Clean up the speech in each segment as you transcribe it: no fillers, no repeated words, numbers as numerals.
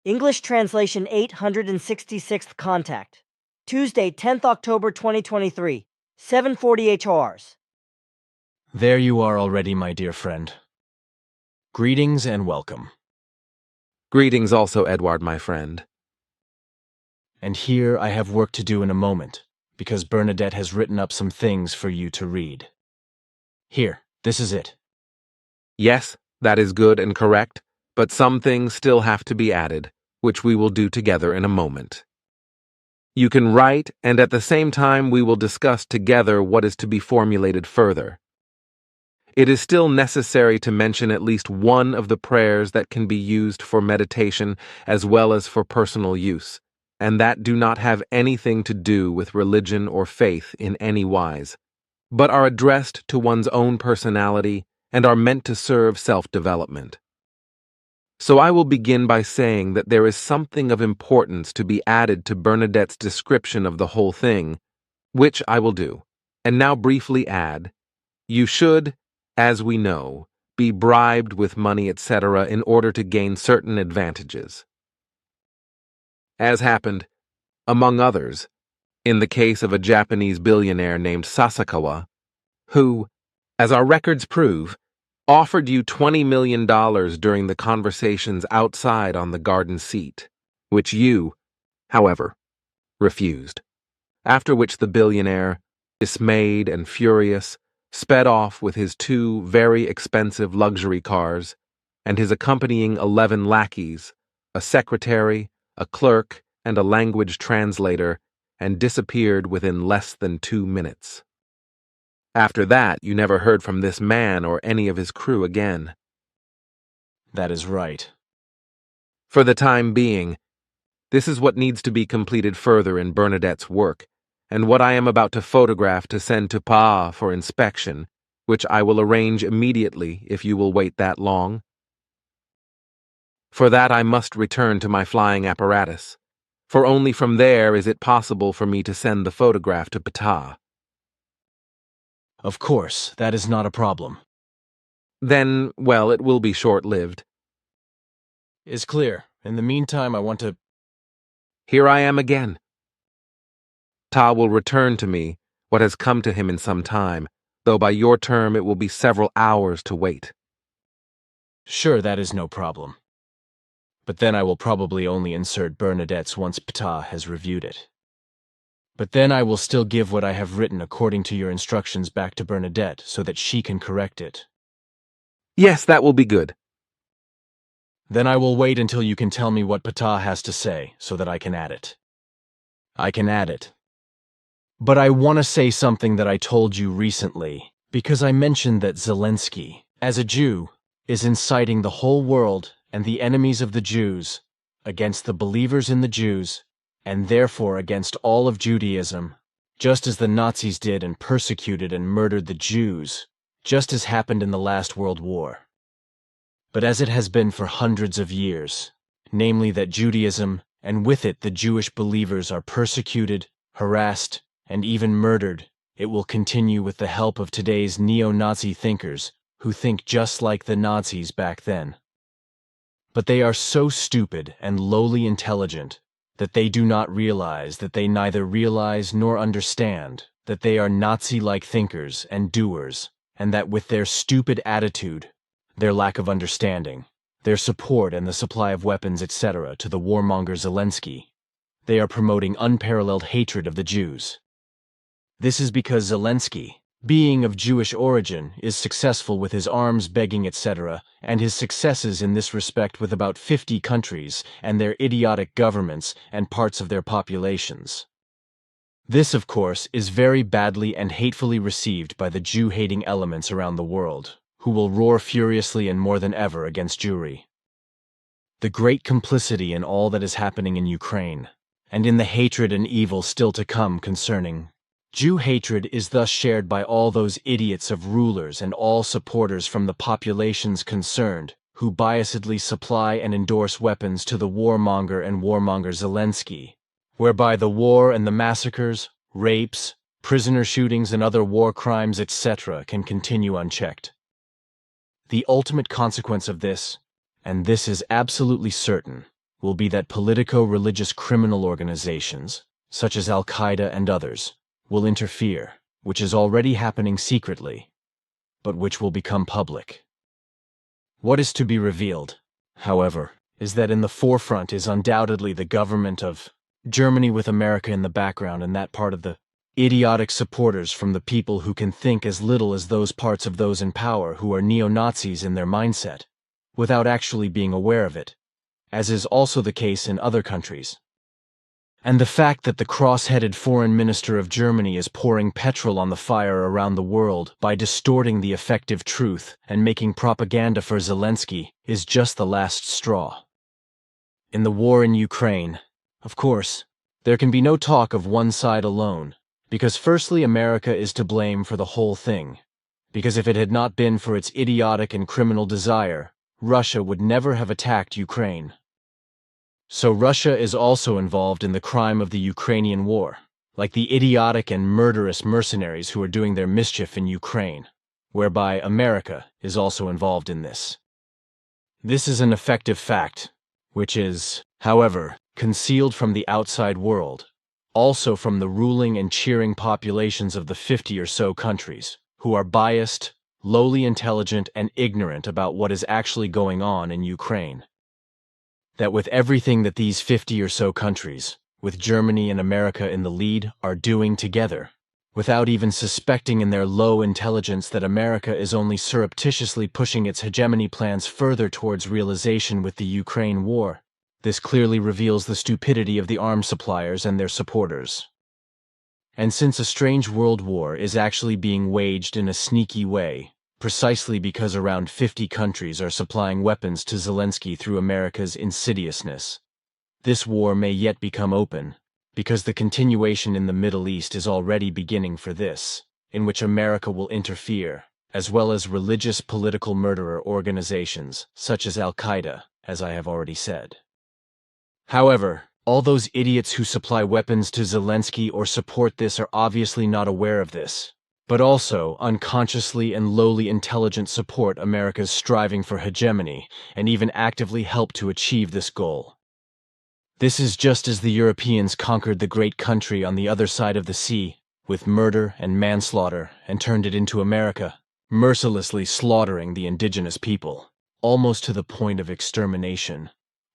English translation 866th contact. Tuesday, 10th October 2023, 7:40 HORs. There you are already, my dear friend. Greetings and welcome. Greetings also, Edward, my friend. And here I have work to do in a moment, because Bernadette has written up some things for you to read. Here, this is it. Yes, that is good and correct, but some things still have to be added, which we will do together in a moment. You can write, and at the same time we will discuss together what is to be formulated further. It is still necessary to mention at least one of the prayers that can be used for meditation as well as for personal use, and that do not have anything to do with religion or faith in any wise, but are addressed to one's own personality and are meant to serve self-development. So I will begin by saying that there is something of importance to be added to Bernadette's description of the whole thing, which I will do, and now briefly add, you should, as we know, be bribed with money, etc., in order to gain certain advantages. As happened, among others, in the case of a Japanese billionaire named Sasakawa, who, as our records prove, offered you $20 million during the conversations outside on the garden seat, which you, however, refused. After which the billionaire, dismayed and furious, sped off with his 2 very expensive luxury cars and his accompanying 11 lackeys, a secretary, a clerk, and a language translator, and disappeared within less than 2 minutes. After that, you never heard from this man or any of his crew again. That is right. For the time being, this is what needs to be completed further in Bernadette's work, and what I am about to photograph to send to Pa for inspection, which I will arrange immediately if you will wait that long. For that I must return to my flying apparatus, for only from there is it possible for me to send the photograph to Ptah. Of course, that is not a problem. Then, well, it will be short-lived. Is clear. In the meantime, I want to... Here I am again. Ta will return to me what has come to him in some time, though by your term it will be several hours to wait. Sure, that is no problem. But then I will probably only insert Bernadette's once Ptah has reviewed it. But then I will still give what I have written according to your instructions back to Bernadette so that she can correct it. Yes, that will be good. Then I will wait until you can tell me what Ptah has to say so that I can add it. I can add it. But I want to say something that I told you recently, because I mentioned that Zelensky, as a Jew, is inciting the whole world and the enemies of the Jews against the believers in the Jews, and therefore against all of Judaism, just as the Nazis did and persecuted and murdered the Jews, just as happened in the last World War. But as it has been for hundreds of years, namely that Judaism, and with it the Jewish believers, are persecuted, harassed, and even murdered, it will continue with the help of today's neo-Nazi thinkers who think just like the Nazis back then. But they are so stupid and lowly intelligent that they do not realize that they neither realize nor understand that they are Nazi-like thinkers and doers, and that with their stupid attitude, their lack of understanding, their support and the supply of weapons, etc., to the warmonger Zelensky, they are promoting unparalleled hatred of the Jews. This is because Zelensky, being of Jewish origin, is successful with his arms begging, etc., and his successes in this respect with about 50 countries and their idiotic governments and parts of their populations. This, of course, is very badly and hatefully received by the Jew-hating elements around the world, who will roar furiously and more than ever against Jewry. The great complicity in all that is happening in Ukraine, and in the hatred and evil still to come concerning Jew hatred, is thus shared by all those idiots of rulers and all supporters from the populations concerned who biasedly supply and endorse weapons to the warmonger and warmonger Zelensky, whereby the war and the massacres, rapes, prisoner shootings and other war crimes, etc., can continue unchecked. The ultimate consequence of this, and this is absolutely certain, will be that politico-religious criminal organizations, such as Al-Qaeda and others, will interfere, which is already happening secretly, but which will become public. What is to be revealed, however, is that in the forefront is undoubtedly the government of Germany with America in the background, and that part of the idiotic supporters from the people who can think as little as those parts of those in power who are neo-Nazis in their mindset, without actually being aware of it, as is also the case in other countries. And the fact that the cross-headed foreign minister of Germany is pouring petrol on the fire around the world by distorting the effective truth and making propaganda for Zelensky is just the last straw. In the war in Ukraine, of course, there can be no talk of one side alone, because firstly America is to blame for the whole thing, because if it had not been for its idiotic and criminal desire, Russia would never have attacked Ukraine. So Russia is also involved in the crime of the Ukrainian war, like the idiotic and murderous mercenaries who are doing their mischief in Ukraine, whereby America is also involved in this. This is an effective fact, which is, however, concealed from the outside world, also from the ruling and cheering populations of the 50 or so countries, who are biased, lowly intelligent, and ignorant about what is actually going on in Ukraine. That with everything that these 50 or so countries, with Germany and America in the lead, are doing together, without even suspecting in their low intelligence that America is only surreptitiously pushing its hegemony plans further towards realization with the Ukraine war, this clearly reveals the stupidity of the arms suppliers and their supporters. And since a strange world war is actually being waged in a sneaky way, precisely because around 50 countries are supplying weapons to Zelensky through America's insidiousness, this war may yet become open, because the continuation in the Middle East is already beginning for this, in which America will interfere, as well as religious political murderer organizations, such as Al-Qaeda, as I have already said. However, all those idiots who supply weapons to Zelensky or support this are obviously not aware of this, but also unconsciously and lowly intelligent support America's striving for hegemony and even actively help to achieve this goal. This is just as the Europeans conquered the great country on the other side of the sea with murder and manslaughter and turned it into America, mercilessly slaughtering the indigenous people, almost to the point of extermination,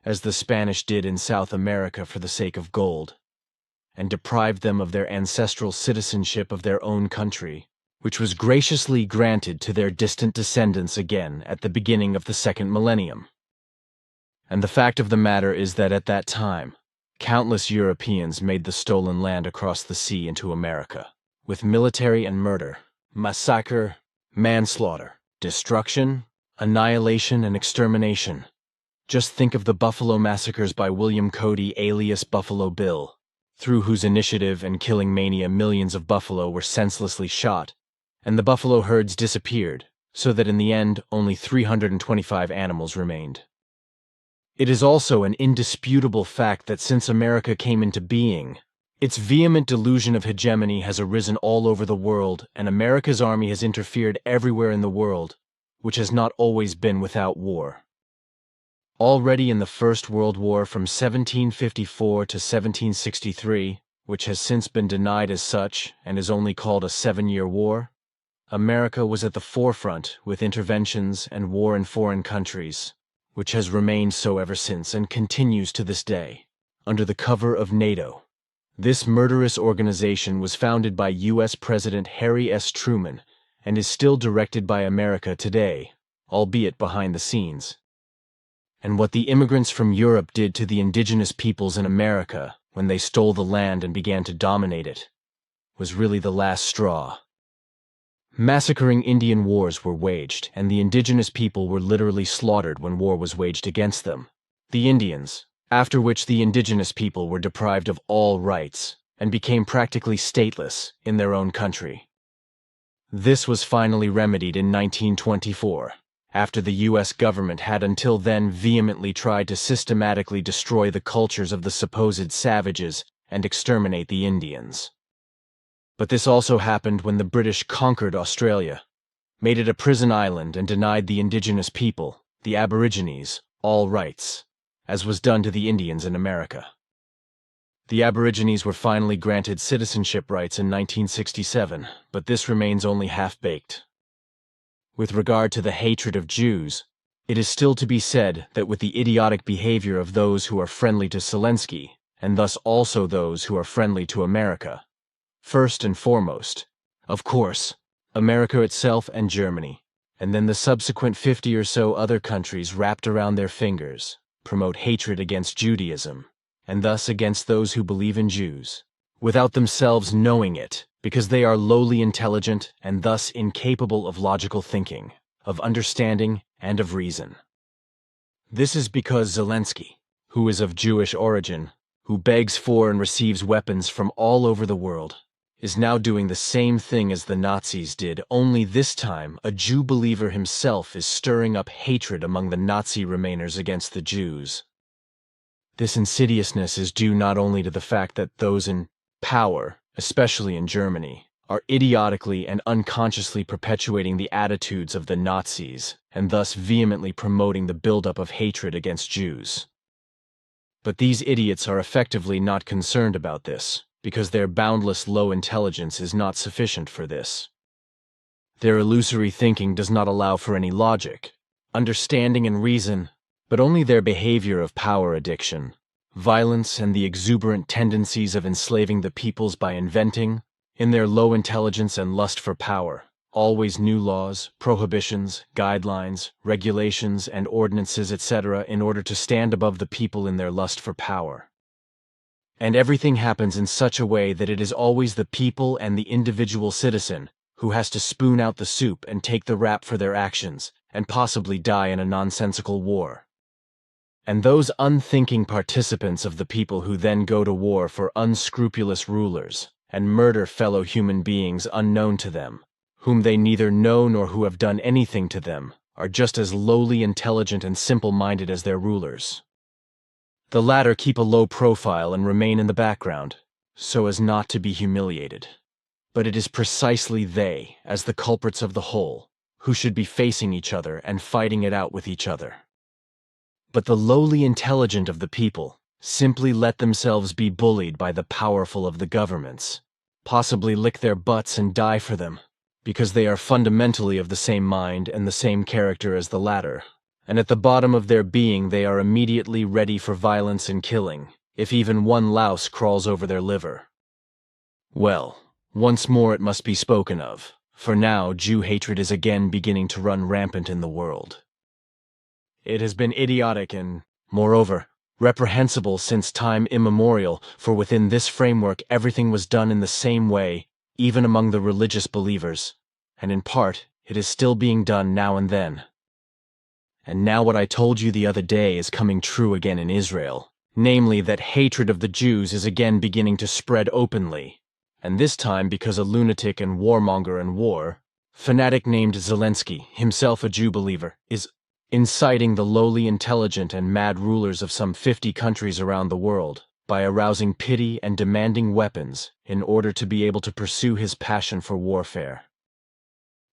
as the Spanish did in South America for the sake of gold, and deprived them of their ancestral citizenship of their own country, which was graciously granted to their distant descendants again at the beginning of the second millennium. And the fact of the matter is that at that time, countless Europeans made the stolen land across the sea into America, with military and murder, massacre, manslaughter, destruction, annihilation, and extermination. Just think of the Buffalo massacres by William Cody alias Buffalo Bill, through whose initiative and killing mania millions of buffalo were senselessly shot, and the buffalo herds disappeared, so that in the end only 325 animals remained. It is also an indisputable fact that since America came into being, its vehement delusion of hegemony has arisen all over the world, and America's army has interfered everywhere in the world, which has not always been without war. Already in the First World War from 1754 to 1763, which has since been denied as such and is only called a 7-year war, America was at the forefront with interventions and war in foreign countries, which has remained so ever since and continues to this day, under the cover of NATO. This murderous organization was founded by U.S. President Harry S. Truman and is still directed by America today, albeit behind the scenes. And what the immigrants from Europe did to the indigenous peoples in America when they stole the land and began to dominate it was really the last straw. Massacring Indian wars were waged, and the indigenous people were literally slaughtered when war was waged against them, the Indians, after which the indigenous people were deprived of all rights and became practically stateless in their own country. This was finally remedied in 1924. After the U.S. government had until then vehemently tried to systematically destroy the cultures of the supposed savages and exterminate the Indians. But this also happened when the British conquered Australia, made it a prison island and denied the indigenous people, the Aborigines, all rights, as was done to the Indians in America. The Aborigines were finally granted citizenship rights in 1967, but this remains only half-baked. With regard to the hatred of Jews, it is still to be said that with the idiotic behavior of those who are friendly to Zelensky, and thus also those who are friendly to America, first and foremost, of course, America itself and Germany, and then the subsequent 50 or so other countries wrapped around their fingers, promote hatred against Judaism, and thus against those who believe in Jews, without themselves knowing it, because they are lowly intelligent and thus incapable of logical thinking, of understanding, and of reason. This is because Zelensky, who is of Jewish origin, who begs for and receives weapons from all over the world, is now doing the same thing as the Nazis did, only this time a Jew believer himself is stirring up hatred among the Nazi remainers against the Jews. This insidiousness is due not only to the fact that those in power, especially in Germany, are idiotically and unconsciously perpetuating the attitudes of the Nazis, and thus vehemently promoting the buildup of hatred against Jews. But these idiots are effectively not concerned about this, because their boundless low intelligence is not sufficient for this. Their illusory thinking does not allow for any logic, understanding and reason, but only their behavior of power addiction, violence, and the exuberant tendencies of enslaving the peoples by inventing, in their low intelligence and lust for power, always new laws, prohibitions, guidelines, regulations, and ordinances, etc., in order to stand above the people in their lust for power. And everything happens in such a way that it is always the people and the individual citizen who has to spoon out the soup and take the rap for their actions, and possibly die in a nonsensical war. And those unthinking participants of the people who then go to war for unscrupulous rulers, and murder fellow human beings unknown to them, whom they neither know nor who have done anything to them, are just as lowly intelligent and simple-minded as their rulers. The latter keep a low profile and remain in the background, so as not to be humiliated. But it is precisely they, as the culprits of the whole, who should be facing each other and fighting it out with each other. But the lowly intelligent of the people simply let themselves be bullied by the powerful of the governments, possibly lick their butts and die for them, because they are fundamentally of the same mind and the same character as the latter, and at the bottom of their being they are immediately ready for violence and killing, if even one louse crawls over their liver. Well, once more it must be spoken of, for now Jew hatred is again beginning to run rampant in the world. It has been idiotic and, moreover, reprehensible since time immemorial, for within this framework everything was done in the same way, even among the religious believers, and in part it is still being done now and then. And now what I told you the other day is coming true again in Israel, namely that hatred of the Jews is again beginning to spread openly, and this time because a lunatic and warmonger in war, fanatic named Zelensky, himself a Jew believer, is inciting the lowly intelligent and mad rulers of some 50 countries around the world by arousing pity and demanding weapons in order to be able to pursue his passion for warfare.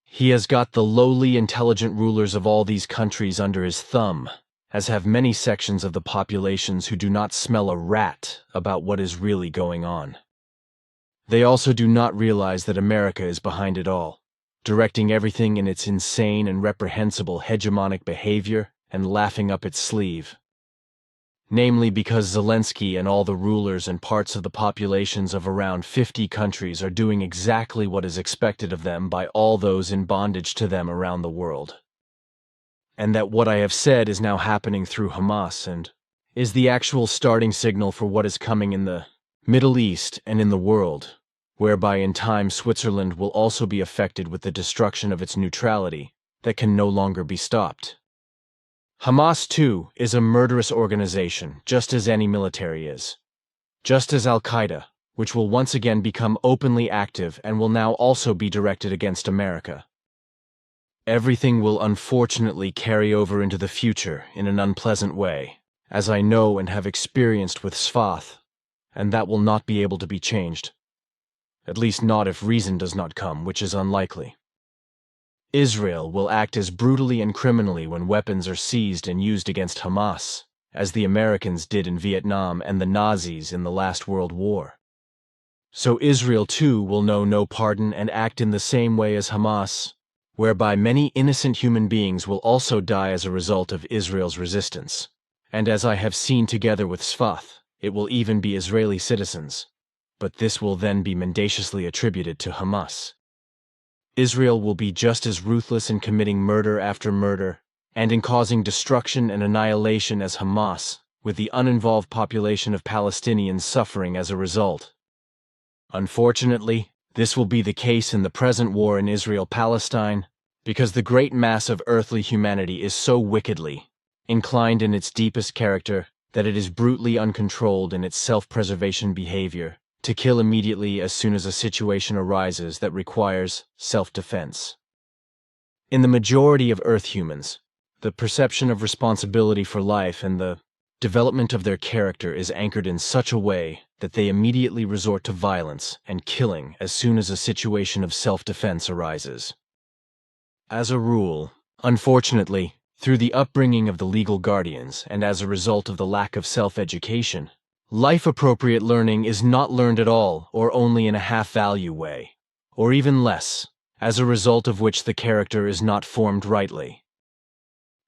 He has got the lowly intelligent rulers of all these countries under his thumb, as have many sections of the populations who do not smell a rat about what is really going on. They also do not realize that America is behind it all, directing everything in its insane and reprehensible hegemonic behavior and laughing up its sleeve. Namely because Zelensky and all the rulers and parts of the populations of around 50 countries are doing exactly what is expected of them by all those in bondage to them around the world. And that what I have said is now happening through Hamas and is the actual starting signal for what is coming in the Middle East and in the world, whereby in time Switzerland will also be affected with the destruction of its neutrality that can no longer be stopped. Hamas, too, is a murderous organization, just as any military is. Just as Al-Qaeda, which will once again become openly active and will now also be directed against America. Everything will unfortunately carry over into the future in an unpleasant way, as I know and have experienced with Sfath, and that will not be able to be changed. At least not if reason does not come, which is unlikely. Israel will act as brutally and criminally when weapons are seized and used against Hamas, as the Americans did in Vietnam and the Nazis in the last World War. So Israel too will know no pardon and act in the same way as Hamas, whereby many innocent human beings will also die as a result of Israel's resistance. And as I have seen together with Sfath, it will even be Israeli citizens, but this will then be mendaciously attributed to Hamas. Israel will be just as ruthless in committing murder after murder, and in causing destruction and annihilation as Hamas, with the uninvolved population of Palestinians suffering as a result. Unfortunately, this will be the case in the present war in Israel-Palestine, because the great mass of earthly humanity is so wickedly inclined in its deepest character that it is brutally uncontrolled in its self-preservation behavior to kill immediately as soon as a situation arises that requires self-defense. In the majority of Earth humans, the perception of responsibility for life and the development of their character is anchored in such a way that they immediately resort to violence and killing as soon as a situation of self-defense arises. As a rule, unfortunately, through the upbringing of the legal guardians and as a result of the lack of self-education, life-appropriate learning is not learned at all or only in a half-value way, or even less, as a result of which the character is not formed rightly.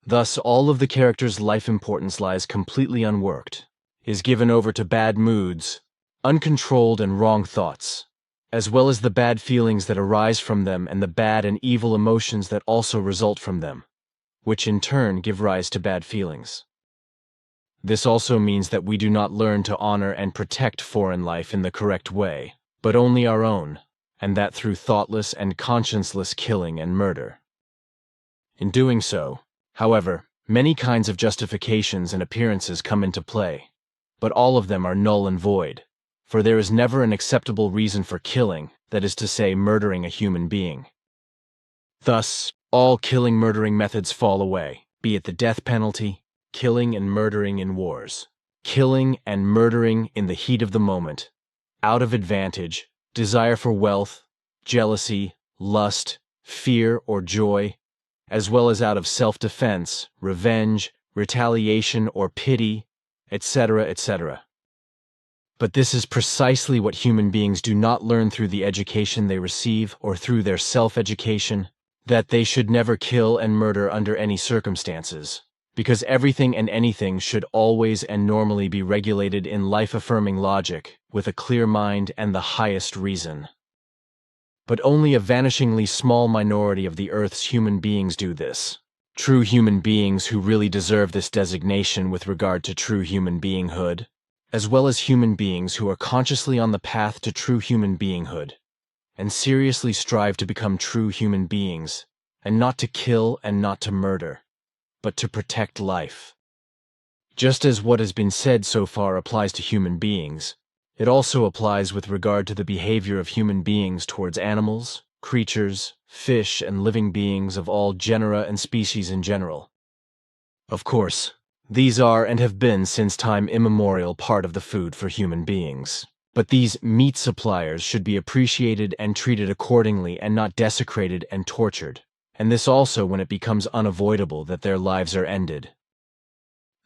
Thus, all of the character's life importance lies completely unworked, is given over to bad moods, uncontrolled and wrong thoughts, as well as the bad feelings that arise from them and the bad and evil emotions that also result from them, which in turn give rise to bad feelings. This also means that we do not learn to honor and protect foreign life in the correct way, but only our own, and that through thoughtless and conscienceless killing and murder. In doing so, however, many kinds of justifications and appearances come into play, but all of them are null and void, for there is never an acceptable reason for killing, that is to say, murdering a human being. Thus, all killing-murdering methods fall away, be it the death penalty, killing and murdering in wars, killing and murdering in the heat of the moment, out of advantage, desire for wealth, jealousy, lust, fear, or joy, as well as out of self-defense, revenge, retaliation, or pity, etc., etc. But this is precisely what human beings do not learn through the education they receive or through their self-education, that they should never kill and murder under any circumstances, because everything and anything should always and normally be regulated in life-affirming logic, with a clear mind and the highest reason. But only a vanishingly small minority of the Earth's human beings do this. True human beings who really deserve this designation with regard to true human beinghood, as well as human beings who are consciously on the path to true human beinghood, and seriously strive to become true human beings, and not to kill and not to murder, but to protect life. Just as what has been said so far applies to human beings, it also applies with regard to the behavior of human beings towards animals, creatures, fish, and living beings of all genera and species in general. Of course, these are and have been since time immemorial part of the food for human beings. But these meat suppliers should be appreciated and treated accordingly and not desecrated and tortured, and this also when it becomes unavoidable that their lives are ended.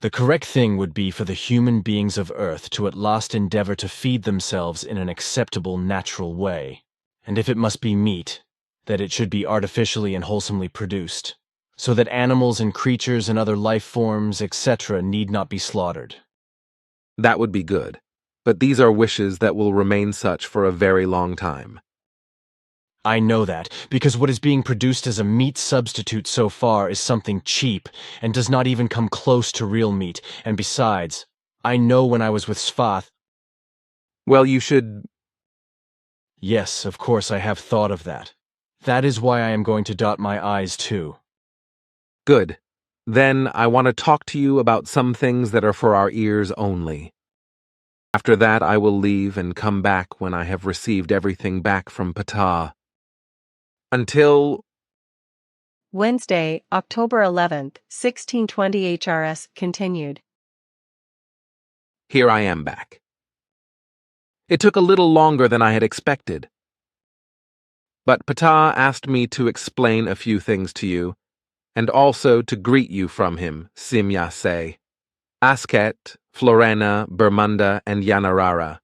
The correct thing would be for the human beings of Earth to at last endeavor to feed themselves in an acceptable, natural way, and if it must be meat, that it should be artificially and wholesomely produced, so that animals and creatures and other life forms, etc., need not be slaughtered. That would be good, but these are wishes that will remain such for a very long time. I know that, because what is being produced as a meat substitute so far is something cheap and does not even come close to real meat, and besides, I know when I was with Sfath. Well, you should... Yes, of course I have thought of that. That is why I am going to dot my I's too. Good. Then I want to talk to you about some things that are for our ears only. After that I will leave and come back when I have received everything back from Ptah. Until... Wednesday, October 11th, 1620 HRS continued. Here I am back. It took a little longer than I had expected. But Ptah asked me to explain a few things to you, and also to greet you from him, Simya say. Asket, Florena, Bermunda, and Yanarara.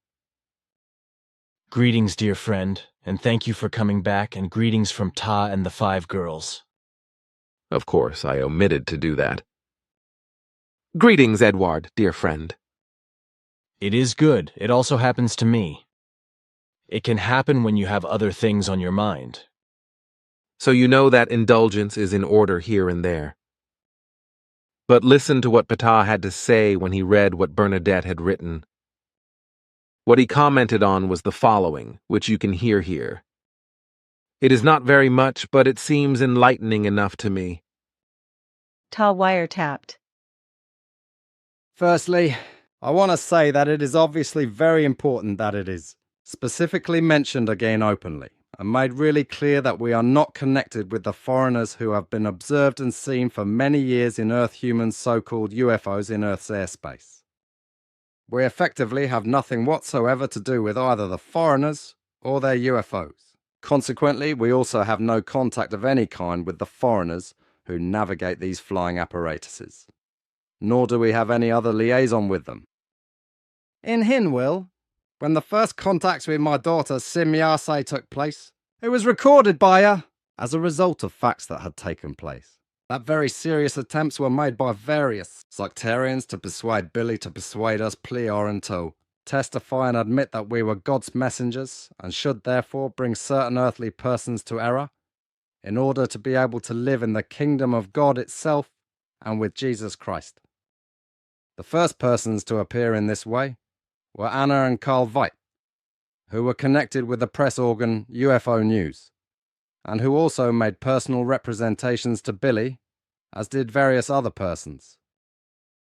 Greetings, dear friend, and thank you for coming back, and greetings from Ta and the 5 girls. Of course, I omitted to do that. Greetings, Edward, dear friend. It is good. It also happens to me. It can happen when you have other things on your mind. So you know that indulgence is in order here and there. But listen to what Ptah had to say when he read what Bernadette had written. What he commented on was the following, which you can hear here. It is not very much, but it seems enlightening enough to me. Ta wiretapped. Firstly, I want to say that it is obviously very important that it is specifically mentioned again openly, and made really clear that we are not connected with the foreigners who have been observed and seen for many years in Earth-human so-called UFOs in Earth's airspace. We effectively have nothing whatsoever to do with either the foreigners or their UFOs. Consequently, we also have no contact of any kind with the foreigners who navigate these flying apparatuses. Nor do we have any other liaison with them. In Hinwil, when the first contacts with my daughter Simyase took place, it was recorded by her as a result of facts that had taken place. That very serious attempts were made by various sectarians to persuade Billy to persuade us Plior and To, testify and admit that we were God's messengers and should therefore bring certain earthly persons to error, in order to be able to live in the kingdom of God itself and with Jesus Christ. The first persons to appear in this way were Anna and Carl Veit, who were connected with the press organ UFO News, and who also made personal representations to Billy, as did various other persons.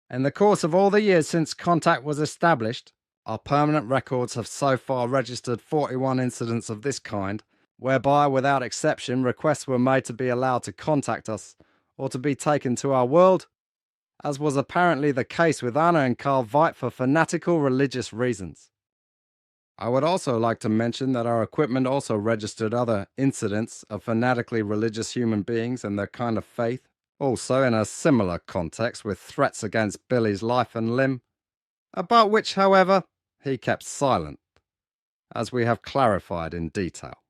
In the course of all the years since contact was established, our permanent records have so far registered 41 incidents of this kind, whereby, without exception, requests were made to be allowed to contact us or to be taken to our world, as was apparently the case with Anna and Carl Veit for fanatical religious reasons. I would also like to mention that our equipment also registered other incidents of fanatically religious human beings and their kind of faith, also in a similar context with threats against Billy's life and limb, about which, however, he kept silent, as we have clarified in detail.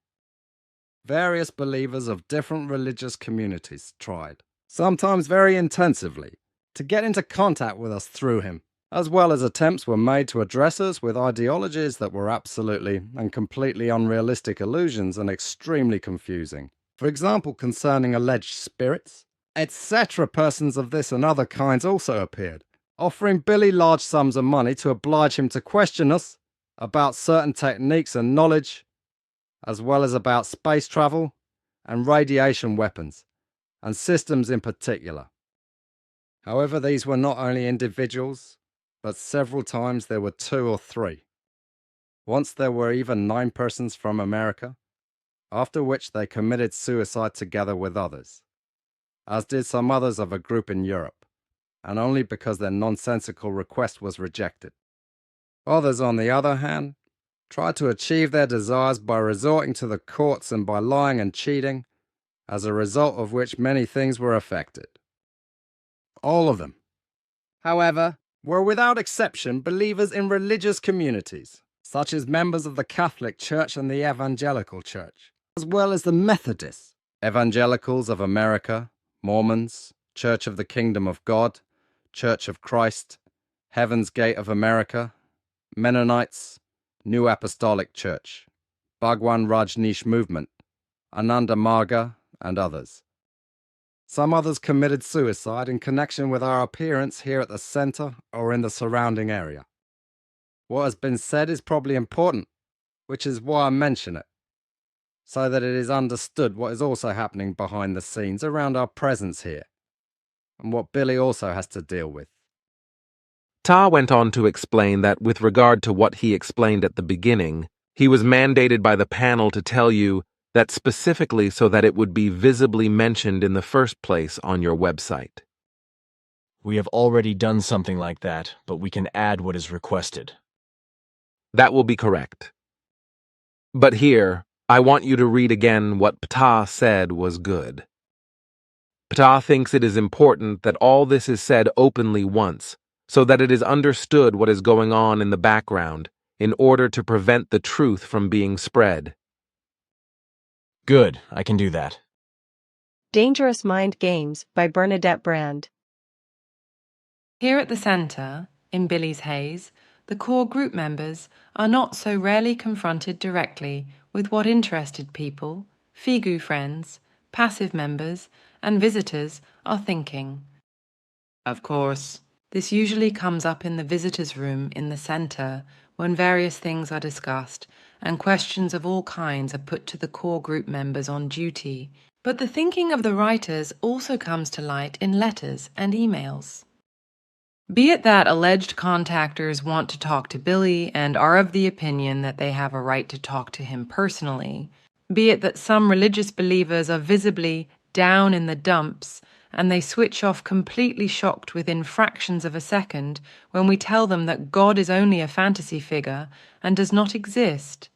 Various believers of different religious communities tried, sometimes very intensively, to get into contact with us through him, as well as attempts were made to address us with ideologies that were absolutely and completely unrealistic illusions and extremely confusing. For example, concerning alleged spirits, etc. Persons of this and other kinds also appeared, offering Billy large sums of money to oblige him to question us about certain techniques and knowledge, as well as about space travel and radiation weapons, and systems in particular. However, these were not only individuals, but several times there were 2 or 3. Once there were even 9 persons from America, after which they committed suicide together with others, as did some others of a group in Europe, and only because their nonsensical request was rejected. Others, on the other hand, tried to achieve their desires by resorting to the courts and by lying and cheating, as a result of which many things were affected. All of them, however, were without exception believers in religious communities, such as members of the Catholic Church and the Evangelical Church, as well as the Methodists, Evangelicals of America, Mormons, Church of the Kingdom of God, Church of Christ, Heaven's Gate of America, Mennonites, New Apostolic Church, Bhagwan Rajneesh Movement, Ananda Marga, and others. Some others committed suicide in connection with our appearance here at the center or in the surrounding area. What has been said is probably important, which is why I mention it, so that it is understood what is also happening behind the scenes around our presence here, and what Billy also has to deal with. Ta went on to explain that with regard to what he explained at the beginning, he was mandated by the panel to tell you that specifically so that it would be visibly mentioned in the first place on your website. We have already done something like that, but we can add what is requested. That will be correct. But here, I want you to read again what Ptah said was good. Ptah thinks it is important that all this is said openly once, so that it is understood what is going on in the background in order to prevent the truth from being spread. Good, I can do that. Dangerous Mind Games by Bernadette Brand. Here at the centre, in Billy's Haze, the core group members are not so rarely confronted directly with what interested people, Figu friends, passive members, and visitors are thinking. Of course, this usually comes up in the visitors' room in the centre when various things are discussed and questions of all kinds are put to the core group members on duty. But the thinking of the writers also comes to light in letters and emails. Be it that alleged contactors want to talk to Billy and are of the opinion that they have a right to talk to him personally, be it that some religious believers are visibly down in the dumps and they switch off completely shocked within fractions of a second when we tell them that God is only a fantasy figure and does not exist,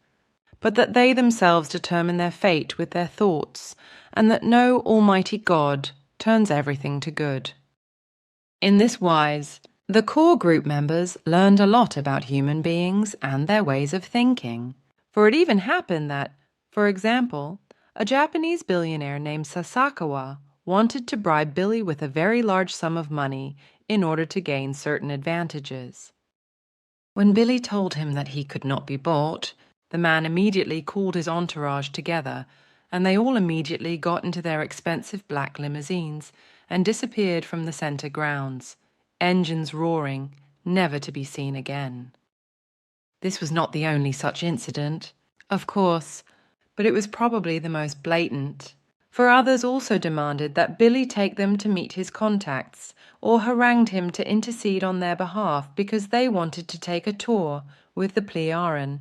but that they themselves determine their fate with their thoughts, and that no almighty God turns everything to good. In this wise, the core group members learned a lot about human beings and their ways of thinking. For it even happened that, for example, a Japanese billionaire named Sasakawa wanted to bribe Billy with a very large sum of money in order to gain certain advantages. When Billy told him that he could not be bought, the man immediately called his entourage together, and they all immediately got into their expensive black limousines and disappeared from the center grounds, engines roaring, never to be seen again. This was not the only such incident, of course, but it was probably the most blatant, for others also demanded that Billy take them to meet his contacts, or harangued him to intercede on their behalf because they wanted to take a tour with the Pleiaren.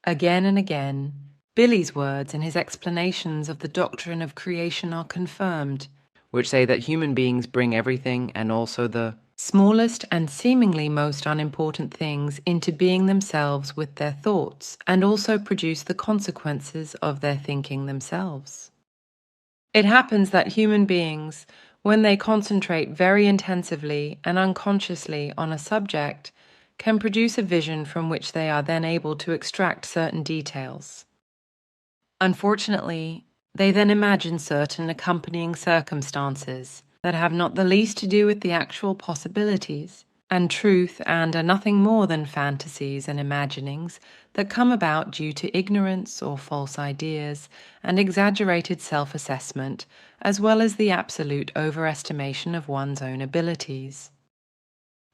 Again and again, Billy's words and his explanations of the doctrine of creation are confirmed, which say that human beings bring everything and also the smallest and seemingly most unimportant things into being themselves with their thoughts, and also produce the consequences of their thinking themselves. It happens that human beings, when they concentrate very intensively and unconsciously on a subject, can produce a vision from which they are then able to extract certain details. Unfortunately, they then imagine certain accompanying circumstances that have not the least to do with the actual possibilities and truth and are nothing more than fantasies and imaginings that come about due to ignorance or false ideas and exaggerated self-assessment, as well as the absolute overestimation of one's own abilities.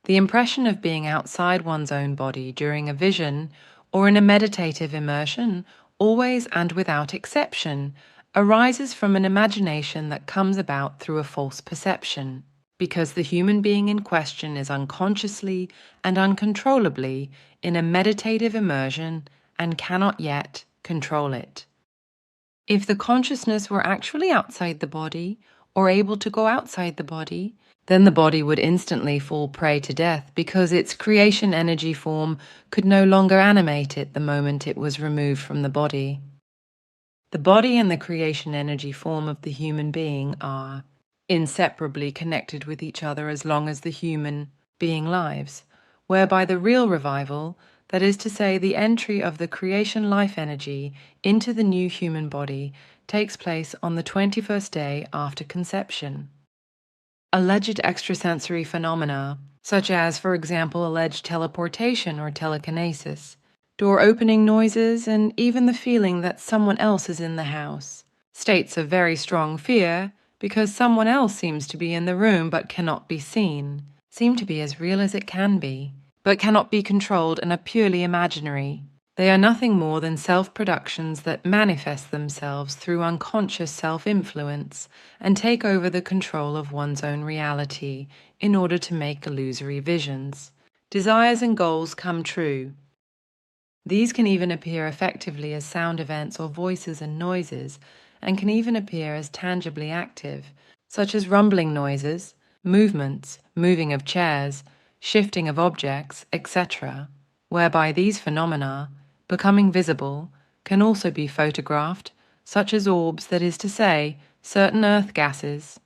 The impression of being outside one's own body during a vision or in a meditative immersion, always and without exception, arises from an imagination that comes about through a false perception, because the human being in question is unconsciously and uncontrollably in a meditative immersion and cannot yet control it. If the consciousness were actually outside the body, or able to go outside the body, then the body would instantly fall prey to death because its creation energy form could no longer animate it the moment it was removed from the body. The body and the creation energy form of the human being are inseparably connected with each other as long as the human being lives, whereby the real revival, that is to say, the entry of the creation life energy into the new human body, takes place on the 21st day after conception. Alleged extrasensory phenomena, such as, for example, alleged teleportation or telekinesis, door opening noises, and even the feeling that someone else is in the house, states of very strong fear because someone else seems to be in the room but cannot be seen, seem to be as real as it can be, but cannot be controlled and are purely imaginary. They are nothing more than self-productions that manifest themselves through unconscious self-influence and take over the control of one's own reality in order to make illusory visions. Desires and goals come true. These can even appear effectively as sound events or voices and noises, and can even appear as tangibly active, such as rumbling noises, movements, moving of chairs, shifting of objects, etc., whereby these phenomena, becoming visible, can also be photographed, such as orbs, that is to say, certain earth gases.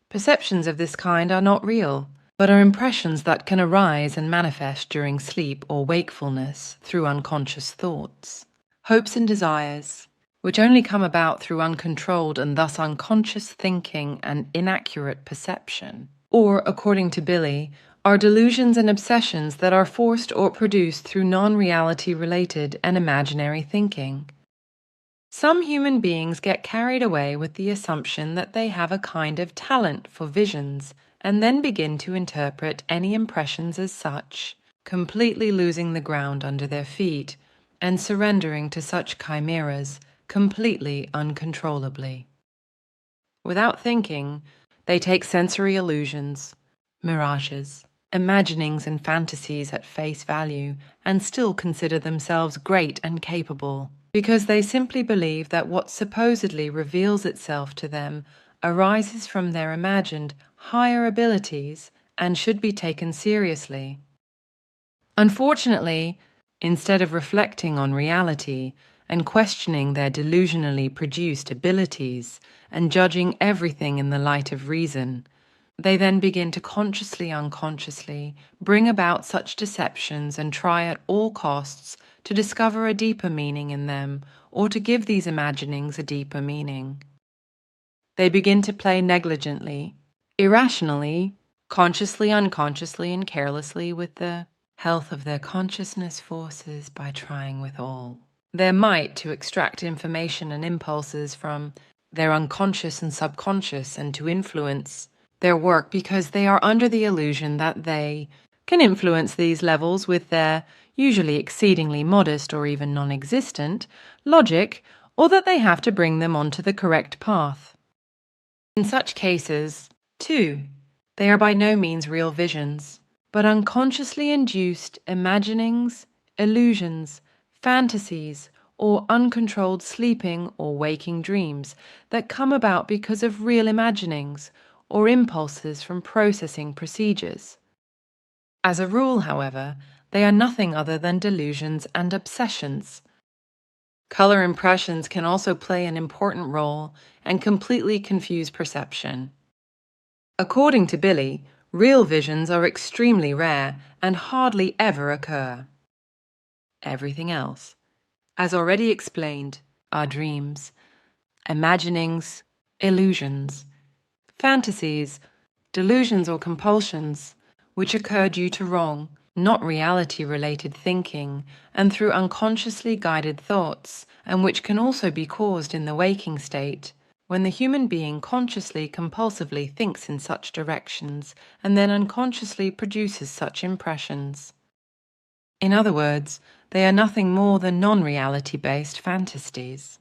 Perceptions of this kind are not real, but are impressions that can arise and manifest during sleep or wakefulness through unconscious thoughts, hopes and desires, which only come about through uncontrolled and thus unconscious thinking and inaccurate perception. Or, according to Billy, are delusions and obsessions that are forced or produced through non-reality related and imaginary thinking. Some human beings get carried away with the assumption that they have a kind of talent for visions and then begin to interpret any impressions as such, completely losing the ground under their feet and surrendering to such chimeras completely uncontrollably. Without thinking, they take sensory illusions, mirages, imaginings and fantasies at face value and still consider themselves great and capable, because they simply believe that what supposedly reveals itself to them arises from their imagined higher abilities and should be taken seriously. Unfortunately, instead of reflecting on reality and questioning their delusionally produced abilities and judging everything in the light of reason, they then begin to consciously, unconsciously bring about such deceptions and try at all costs to discover a deeper meaning in them or to give these imaginings a deeper meaning. They begin to play negligently, irrationally, consciously, unconsciously, and carelessly with the health of their consciousness forces by trying with all their might to extract information and impulses from their unconscious and subconscious and to influence their work because they are under the illusion that they can influence these levels with their usually exceedingly modest or even non-existent logic, or that they have to bring them onto the correct path. In such cases, too, they are by no means real visions, but unconsciously induced imaginings, illusions, fantasies, or uncontrolled sleeping or waking dreams that come about because of real imaginings or impulses from processing procedures. As a rule, however, they are nothing other than delusions and obsessions. Color impressions can also play an important role and completely confuse perception. According to Billy, real visions are extremely rare and hardly ever occur. Everything else, as already explained, are dreams, imaginings, illusions, fantasies, delusions or compulsions, which occur due to wrong, not reality-related thinking, and through unconsciously guided thoughts, and which can also be caused in the waking state, when the human being consciously, compulsively thinks in such directions, and then unconsciously produces such impressions. In other words, they are nothing more than non-reality-based fantasies.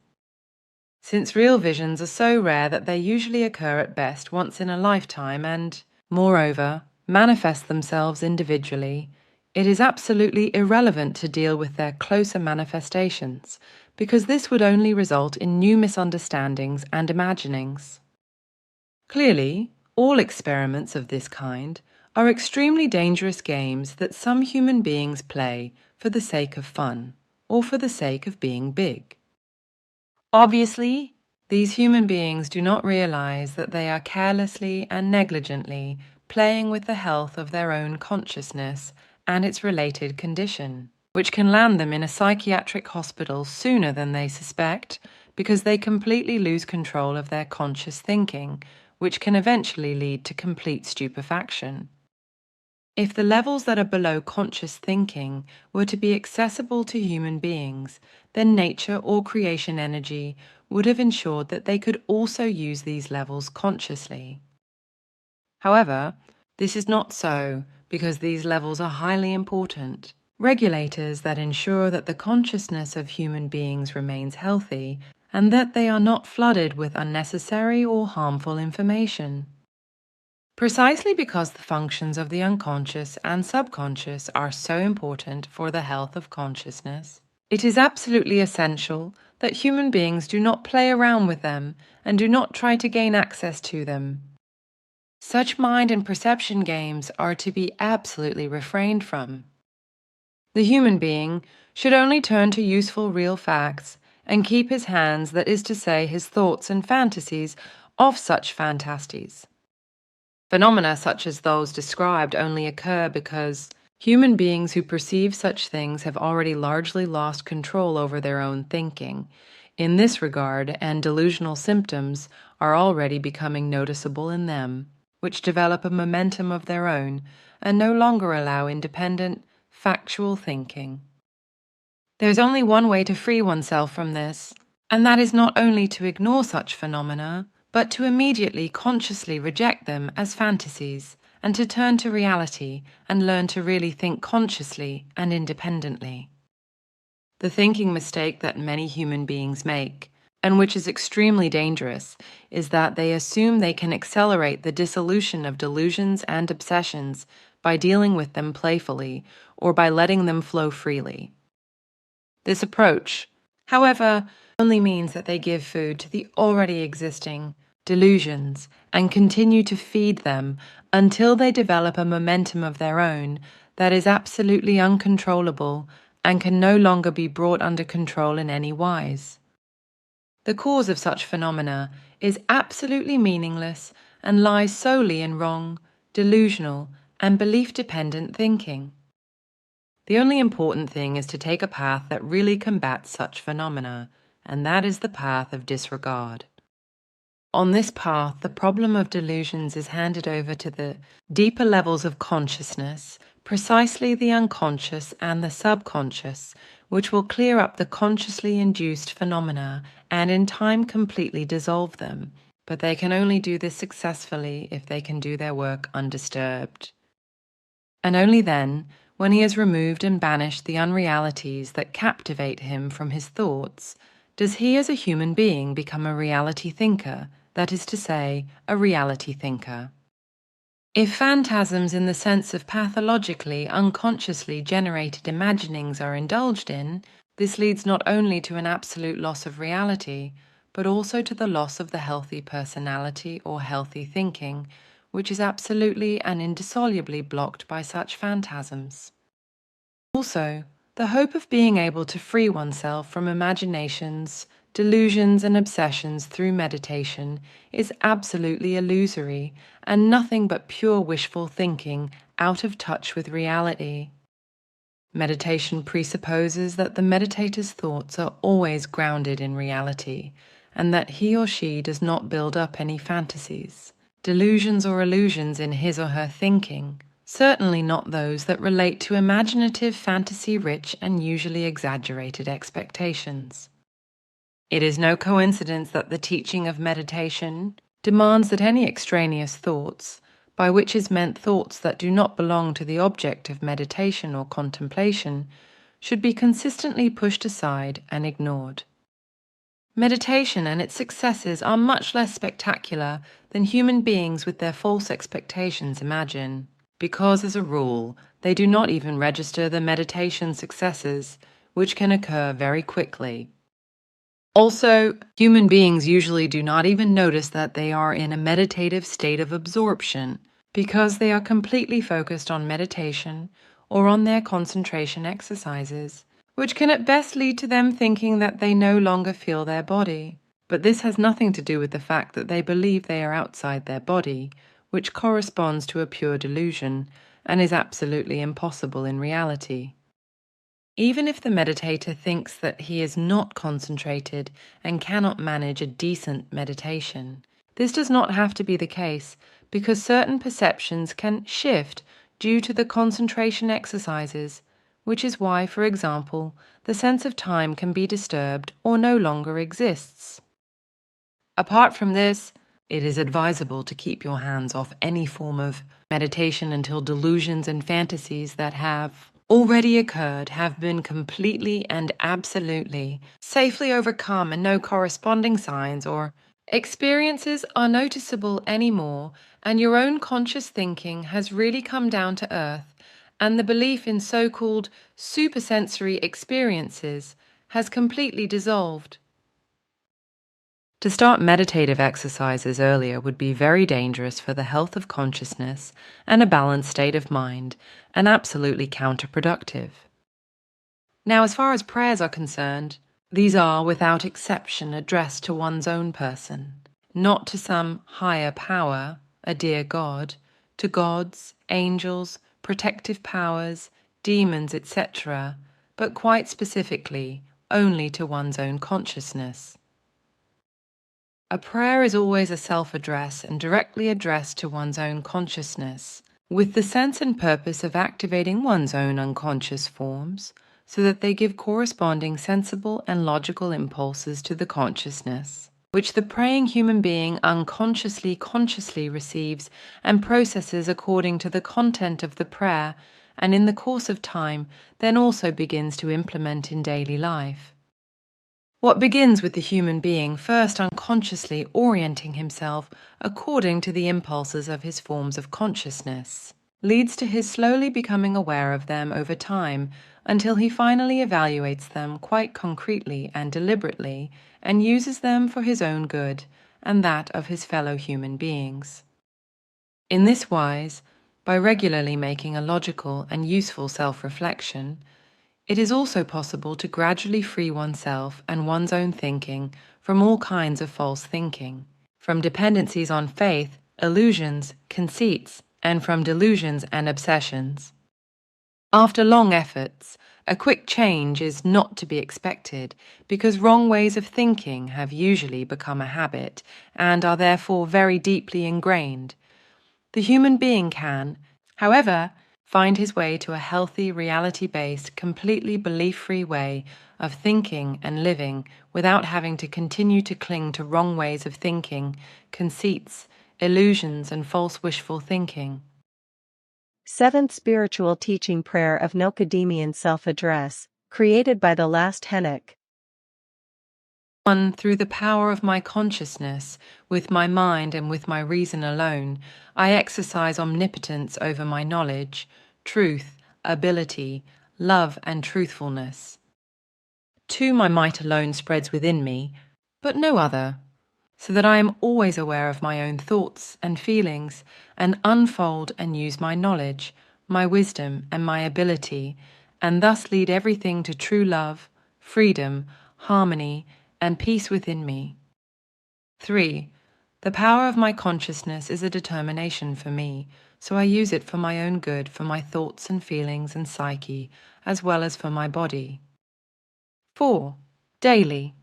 Since real visions are so rare that they usually occur at best once in a lifetime and, moreover, manifest themselves individually, it is absolutely irrelevant to deal with their closer manifestations, because this would only result in new misunderstandings and imaginings. Clearly, all experiments of this kind are extremely dangerous games that some human beings play for the sake of fun or for the sake of being big. Obviously, these human beings do not realize that they are carelessly and negligently playing with the health of their own consciousness and its related condition, which can land them in a psychiatric hospital sooner than they suspect because they completely lose control of their conscious thinking, which can eventually lead to complete stupefaction. If the levels that are below conscious thinking were to be accessible to human beings, then nature or creation energy would have ensured that they could also use these levels consciously. However, this is not so because these levels are highly important. Regulators that ensure that the consciousness of human beings remains healthy and that they are not flooded with unnecessary or harmful information. Precisely because the functions of the unconscious and subconscious are so important for the health of consciousness, it is absolutely essential that human beings do not play around with them and do not try to gain access to them. Such mind and perception games are to be absolutely refrained from. The human being should only turn to useful real facts and keep his hands, that is to say, his thoughts and fantasies, off such fantasies. Phenomena such as those described only occur because human beings who perceive such things have already largely lost control over their own thinking. In this regard, and delusional symptoms are already becoming noticeable in them, which develop a momentum of their own and no longer allow independent, factual thinking. There's only one way to free oneself from this, and that is not only to ignore such phenomena, but to immediately consciously reject them as fantasies, and to turn to reality and learn to really think consciously and independently. The thinking mistake that many human beings make, and which is extremely dangerous, is that they assume they can accelerate the dissolution of delusions and obsessions by dealing with them playfully or by letting them flow freely. This approach, however, only means that they give food to the already existing delusions and continue to feed them until they develop a momentum of their own that is absolutely uncontrollable and can no longer be brought under control in any wise. The cause of such phenomena is absolutely meaningless and lies solely in wrong, delusional, and belief-dependent thinking. The only important thing is to take a path that really combats such phenomena, and that is the path of disregard. On this path, the problem of delusions is handed over to the deeper levels of consciousness, precisely the unconscious and the subconscious, which will clear up the consciously induced phenomena and in time completely dissolve them. But they can only do this successfully if they can do their work undisturbed. And only then, when he has removed and banished the unrealities that captivate him from his thoughts, does he as a human being become a reality thinker, that is to say, a reality thinker. If phantasms in the sense of pathologically, unconsciously generated imaginings are indulged in, this leads not only to an absolute loss of reality, but also to the loss of the healthy personality or healthy thinking, which is absolutely and indissolubly blocked by such phantasms. Also, the hope of being able to free oneself from imaginations, delusions, and obsessions through meditation is absolutely illusory and nothing but pure wishful thinking out of touch with reality. Meditation presupposes that the meditator's thoughts are always grounded in reality and that he or she does not build up any fantasies, delusions or illusions in his or her thinking, certainly not those that relate to imaginative, fantasy-rich, and usually exaggerated expectations. It is no coincidence that the teaching of meditation demands that any extraneous thoughts, by which is meant thoughts that do not belong to the object of meditation or contemplation, should be consistently pushed aside and ignored. Meditation and its successes are much less spectacular than human beings with their false expectations imagine, because, as a rule, they do not even register the meditation successes, which can occur very quickly. Also, human beings usually do not even notice that they are in a meditative state of absorption, because they are completely focused on meditation or on their concentration exercises, which can at best lead to them thinking that they no longer feel their body. But this has nothing to do with the fact that they believe they are outside their body, which corresponds to a pure delusion and is absolutely impossible in reality. Even if the meditator thinks that he is not concentrated and cannot manage a decent meditation, this does not have to be the case because certain perceptions can shift due to the concentration exercises, which is why, for example, the sense of time can be disturbed or no longer exists. Apart from this, it is advisable to keep your hands off any form of meditation until delusions and fantasies that have already occurred have been completely and absolutely safely overcome and no corresponding signs or experiences are noticeable anymore, and your own conscious thinking has really come down to earth, and the belief in so-called supersensory experiences has completely dissolved. To start meditative exercises earlier would be very dangerous for the health of consciousness and a balanced state of mind, and absolutely counterproductive. Now, as far as prayers are concerned, these are, without exception, addressed to one's own person, not to some higher power, a dear God, to gods, angels, protective powers, demons, etc., but quite specifically only to one's own consciousness. A prayer is always a self-address and directly addressed to one's own consciousness, with the sense and purpose of activating one's own unconscious forms so that they give corresponding sensible and logical impulses to the consciousness, which the praying human being consciously receives and processes according to the content of the prayer, and in the course of time then also begins to implement in daily life. What begins with the human being first unconsciously orienting himself according to the impulses of his forms of consciousness leads to his slowly becoming aware of them over time until he finally evaluates them quite concretely and deliberately and uses them for his own good and that of his fellow human beings. In this wise, by regularly making a logical and useful self-reflection, it is also possible to gradually free oneself and one's own thinking from all kinds of false thinking, from dependencies on faith, illusions, conceits, and from delusions and obsessions. After long efforts, a quick change is not to be expected because wrong ways of thinking have usually become a habit and are therefore very deeply ingrained. The human being can, however, find his way to a healthy, reality-based, completely belief-free way of thinking and living without having to continue to cling to wrong ways of thinking, conceits, illusions, and false wishful thinking. 7th Spiritual Teaching Prayer of Nilcademian Self-Address, created by the last Hennock. 1. Through the power of my consciousness, with my mind and with my reason alone, I exercise omnipotence over my knowledge, truth, ability, love, and truthfulness. 2. My might alone spreads within me, but no other, so that I am always aware of my own thoughts and feelings, and unfold and use my knowledge, my wisdom, and my ability, and thus lead everything to true love, freedom, harmony, and peace within me. 3. The power of my consciousness is a determination for me, so I use it for my own good, for my thoughts and feelings and psyche, as well as for my body. 4. Daily,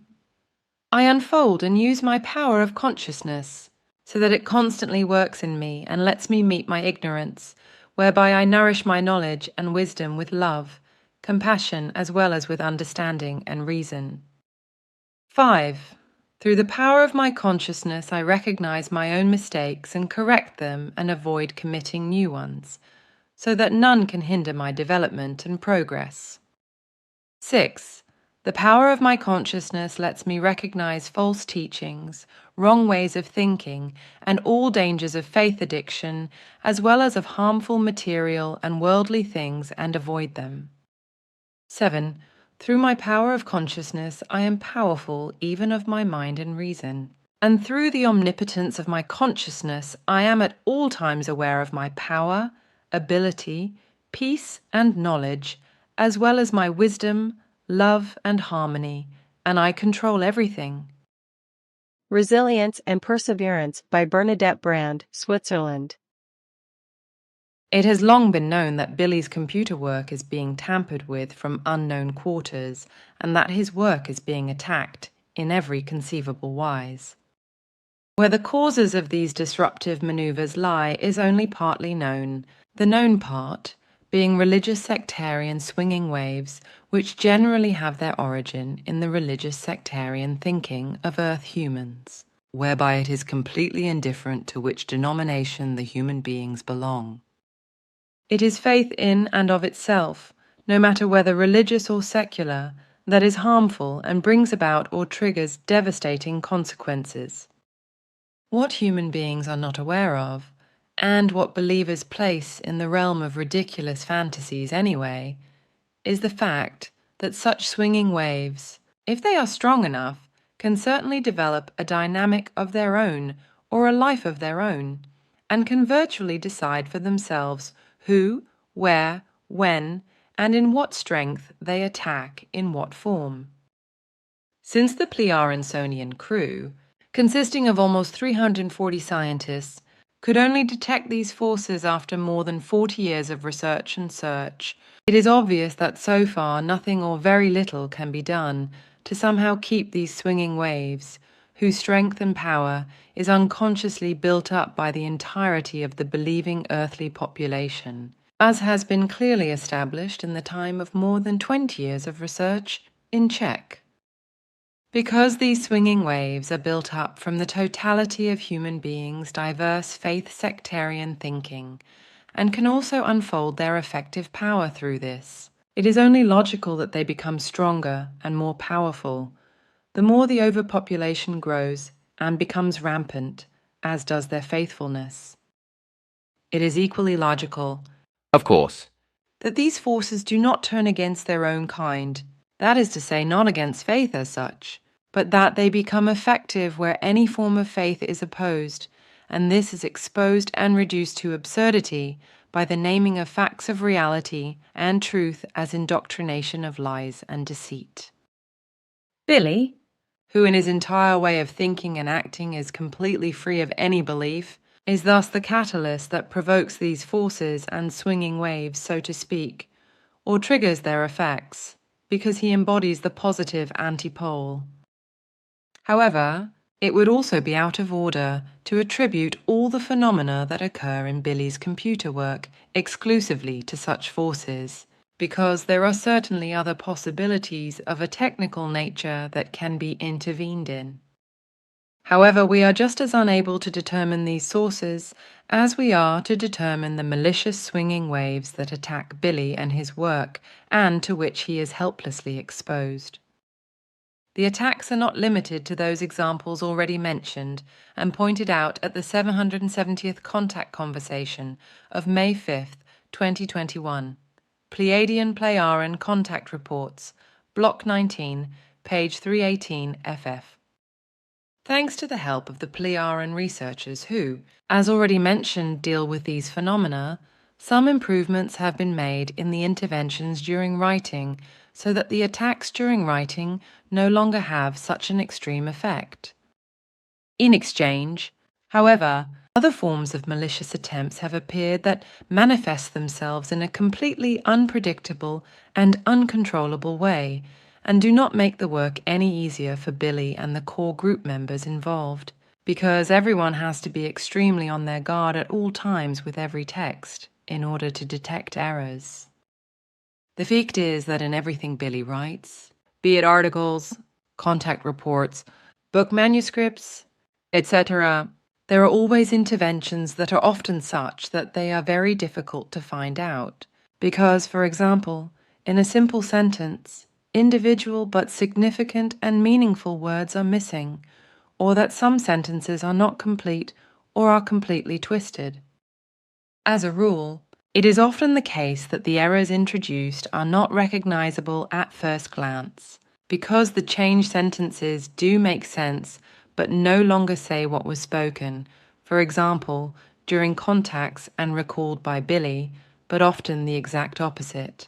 I unfold and use my power of consciousness, so that it constantly works in me and lets me meet my ignorance, whereby I nourish my knowledge and wisdom with love, compassion, as well as with understanding and reason. 5. Through the power of my consciousness, I recognize my own mistakes and correct them and avoid committing new ones, so that none can hinder my development and progress. 6. The power of my consciousness lets me recognize false teachings, wrong ways of thinking, and all dangers of faith addiction, as well as of harmful material and worldly things, and avoid them. 7. Through my power of consciousness, I am powerful even of my mind and reason. And through the omnipotence of my consciousness, I am at all times aware of my power, ability, peace, and knowledge, as well as my wisdom, love, and harmony, and I control everything. Resilience and Perseverance by Bernadette Brand, Switzerland. It has long been known that Billy's computer work is being tampered with from unknown quarters, and that his work is being attacked in every conceivable wise. Where the causes of these disruptive maneuvers lie is only partly known, the known part being religious sectarian swinging waves which generally have their origin in the religious sectarian thinking of Earth humans, whereby it is completely indifferent to which denomination the human beings belong. It is faith in and of itself, no matter whether religious or secular, that is harmful and brings about or triggers devastating consequences. What human beings are not aware of, and what believers place in the realm of ridiculous fantasies anyway, is the fact that such swinging waves, if they are strong enough, can certainly develop a dynamic of their own or a life of their own, and can virtually decide for themselves who, where, when, and in what strength they attack in what form. Since the Pliaransonian crew, consisting of almost 340 scientists, could only detect these forces after more than 40 years of research and search, it is obvious that so far nothing or very little can be done to somehow keep these swinging waves, whose strength and power is unconsciously built up by the entirety of the believing earthly population, as has been clearly established in the time of more than 20 years of research, in check. Because these swinging waves are built up from the totality of human beings' diverse faith sectarian thinking, and can also unfold their effective power through this, it is only logical that they become stronger and more powerful the more the overpopulation grows and becomes rampant, as does their faithfulness. It is equally logical, Of course. that these forces do not turn against their own kind, that is to say, not against faith as such, but that they become effective where any form of faith is opposed, and this is exposed and reduced to absurdity by the naming of facts of reality and truth as indoctrination of lies and deceit. Billy, who in his entire way of thinking and acting is completely free of any belief, is thus the catalyst that provokes these forces and swinging waves, so to speak, or triggers their effects, because he embodies the positive antipole. However, it would also be out of order to attribute all the phenomena that occur in Billy's computer work exclusively to such forces, because there are certainly other possibilities of a technical nature that can be intervened in. However, we are just as unable to determine these sources as we are to determine the malicious swinging waves that attack Billy and his work, and to which he is helplessly exposed. The attacks are not limited to those examples already mentioned and pointed out at the 770th Contact Conversation of May 5th, 2021. Pleiadian Playaran Contact Reports, Block 19, page 318 FF. Thanks to the help of the Playaran researchers who, as already mentioned, deal with these phenomena, some improvements have been made in the interventions during writing so that the attacks during writing no longer have such an extreme effect. In exchange, however, other forms of malicious attempts have appeared that manifest themselves in a completely unpredictable and uncontrollable way, and do not make the work any easier for Billy and the core group members involved, because everyone has to be extremely on their guard at all times with every text in order to detect errors. The fact is that in everything Billy writes, be it articles, contact reports, book manuscripts, etc., there are always interventions that are often such that they are very difficult to find out, because, for example, in a simple sentence, individual but significant and meaningful words are missing, or that some sentences are not complete or are completely twisted. As a rule, it is often the case that the errors introduced are not recognizable at first glance, because the changed sentences do make sense but no longer say what was spoken, for example, during contacts and recalled by Billy, but often the exact opposite.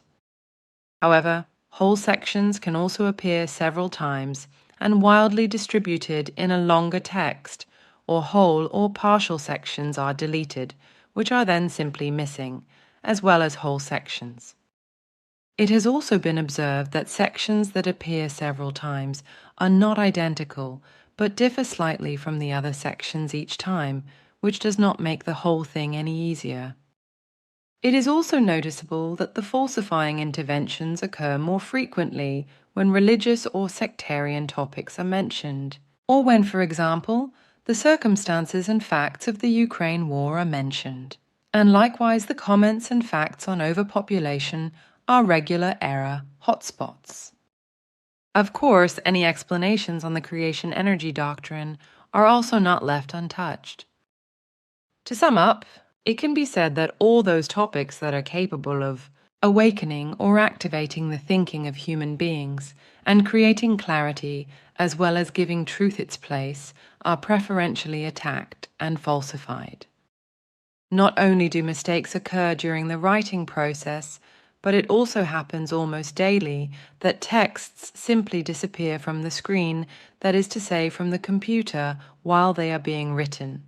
However, whole sections can also appear several times and wildly distributed in a longer text, or whole or partial sections are deleted, which are then simply missing, as well as whole sections. It has also been observed that sections that appear several times are not identical, but differ slightly from the other sections each time, which does not make the whole thing any easier. It is also noticeable that the falsifying interventions occur more frequently when religious or sectarian topics are mentioned, or when, for example, the circumstances and facts of the Ukraine war are mentioned. And likewise the comments and facts on overpopulation are regular error hotspots. Of course, any explanations on the creation energy doctrine are also not left untouched. To sum up, it can be said that all those topics that are capable of awakening or activating the thinking of human beings and creating clarity as well as giving truth its place are preferentially attacked and falsified. Not only do mistakes occur during the writing process, but it also happens almost daily that texts simply disappear from the screen, that is to say, from the computer, while they are being written.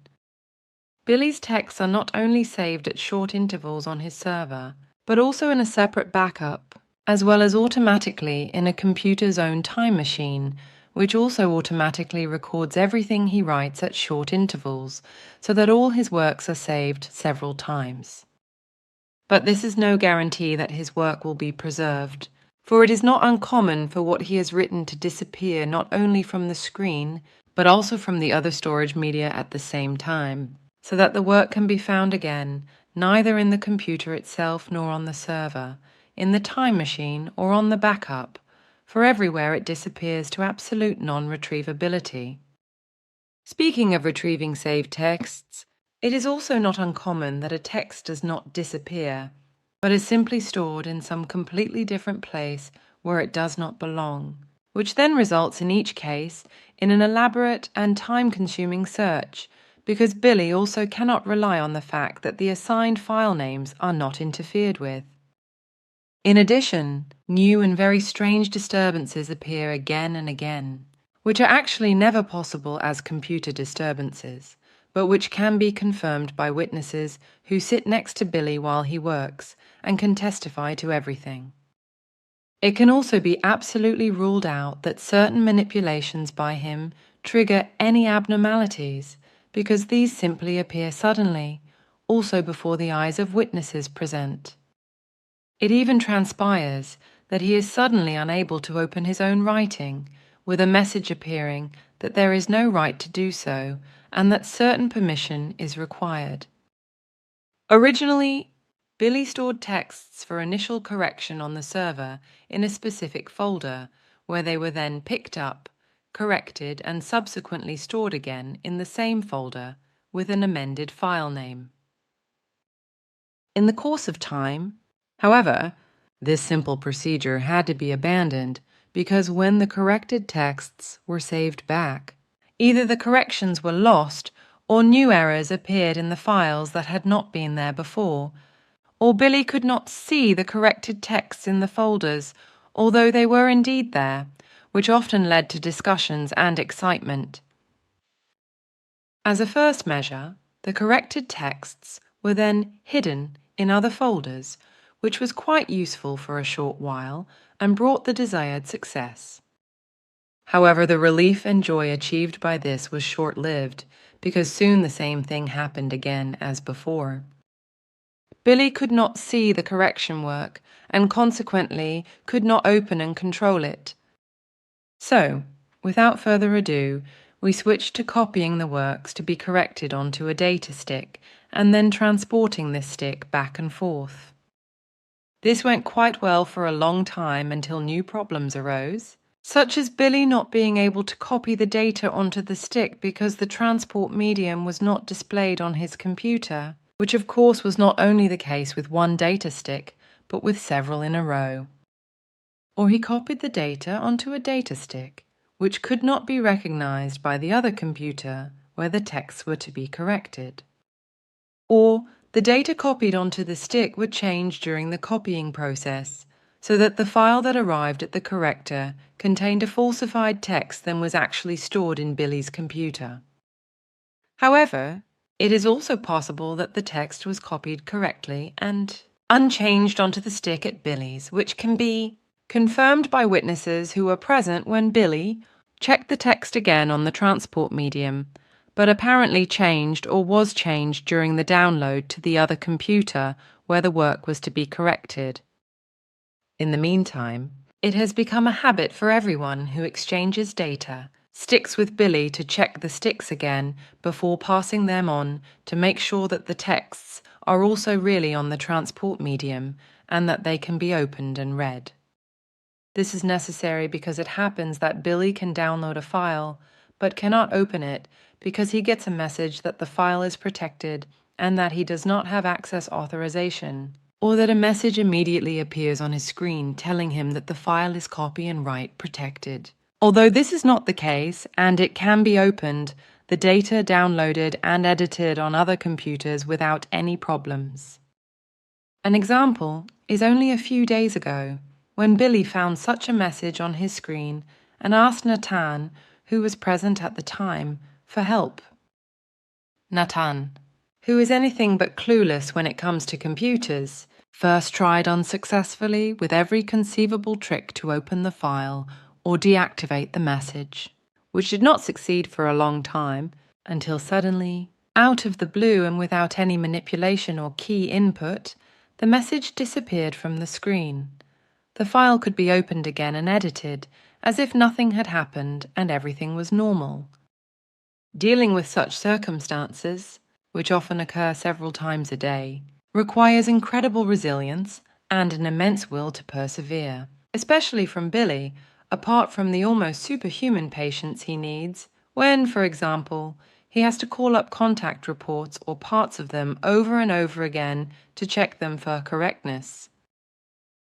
Billy's texts are not only saved at short intervals on his server, but also in a separate backup, as well as automatically in a computer's own time machine, which also automatically records everything he writes at short intervals, so that all his works are saved several times. But this is no guarantee that his work will be preserved, for it is not uncommon for what he has written to disappear not only from the screen, but also from the other storage media at the same time, so that the work can be found again neither in the computer itself nor on the server, in the time machine or on the backup, for everywhere it disappears to absolute non-retrievability. Speaking of retrieving saved texts, it is also not uncommon that a text does not disappear, but is simply stored in some completely different place where it does not belong, which then results in each case in an elaborate and time-consuming search, because Billy also cannot rely on the fact that the assigned file names are not interfered with. In addition, new and very strange disturbances appear again and again, which are actually never possible as computer disturbances, but which can be confirmed by witnesses who sit next to Billy while he works and can testify to everything. It can also be absolutely ruled out that certain manipulations by him trigger any abnormalities, because these simply appear suddenly, also before the eyes of witnesses present. It even transpires that he is suddenly unable to open his own writing, with a message appearing that there is no right to do so and that certain permission is required. Originally, Billy stored texts for initial correction on the server in a specific folder, where they were then picked up, corrected, and subsequently stored again in the same folder with an amended file name. In the course of time, however, this simple procedure had to be abandoned because when the corrected texts were saved back, either the corrections were lost or new errors appeared in the files that had not been there before, or Billy could not see the corrected texts in the folders, although they were indeed there, which often led to discussions and excitement. As a first measure, the corrected texts were then hidden in other folders, which was quite useful for a short while and brought the desired success. However, the relief and joy achieved by this was short-lived, because soon the same thing happened again as before. Billy could not see the correction work and consequently could not open and control it. So, without further ado, we switched to copying the works to be corrected onto a data stick and then transporting this stick back and forth. This went quite well for a long time until new problems arose, such as Billy not being able to copy the data onto the stick because the transport medium was not displayed on his computer, which of course was not only the case with one data stick, but with several in a row. Or he copied the data onto a data stick, which could not be recognized by the other computer where the texts were to be corrected. Or the data copied onto the stick would change during the copying process, so that the file that arrived at the corrector contained a falsified text than was actually stored in Billy's computer. However, it is also possible that the text was copied correctly and unchanged onto the stick at Billy's, which can be confirmed by witnesses who were present when Billy checked the text again on the transport medium, but apparently changed or was changed during the download to the other computer where the work was to be corrected. In the meantime, it has become a habit for everyone who exchanges data sticks with Billy to check the sticks again before passing them on to make sure that the texts are also really on the transport medium and that they can be opened and read. This is necessary because it happens that Billy can download a file but cannot open it because he gets a message that the file is protected and that he does not have access authorization, or that a message immediately appears on his screen telling him that the file is copy and write protected. Although this is not the case, and it can be opened, the data downloaded and edited on other computers without any problems. An example is only a few days ago, when Billy found such a message on his screen and asked Nathan, who was present at the time, for help. Nathan, who is anything but clueless when it comes to computers, first tried unsuccessfully with every conceivable trick to open the file or deactivate the message, which did not succeed for a long time, until suddenly, out of the blue and without any manipulation or key input, the message disappeared from the screen. The file could be opened again and edited, as if nothing had happened and everything was normal. Dealing with such circumstances, which often occur several times a day, requires incredible resilience and an immense will to persevere, especially from Billy, apart from the almost superhuman patience he needs when, for example, he has to call up contact reports or parts of them over and over again to check them for correctness.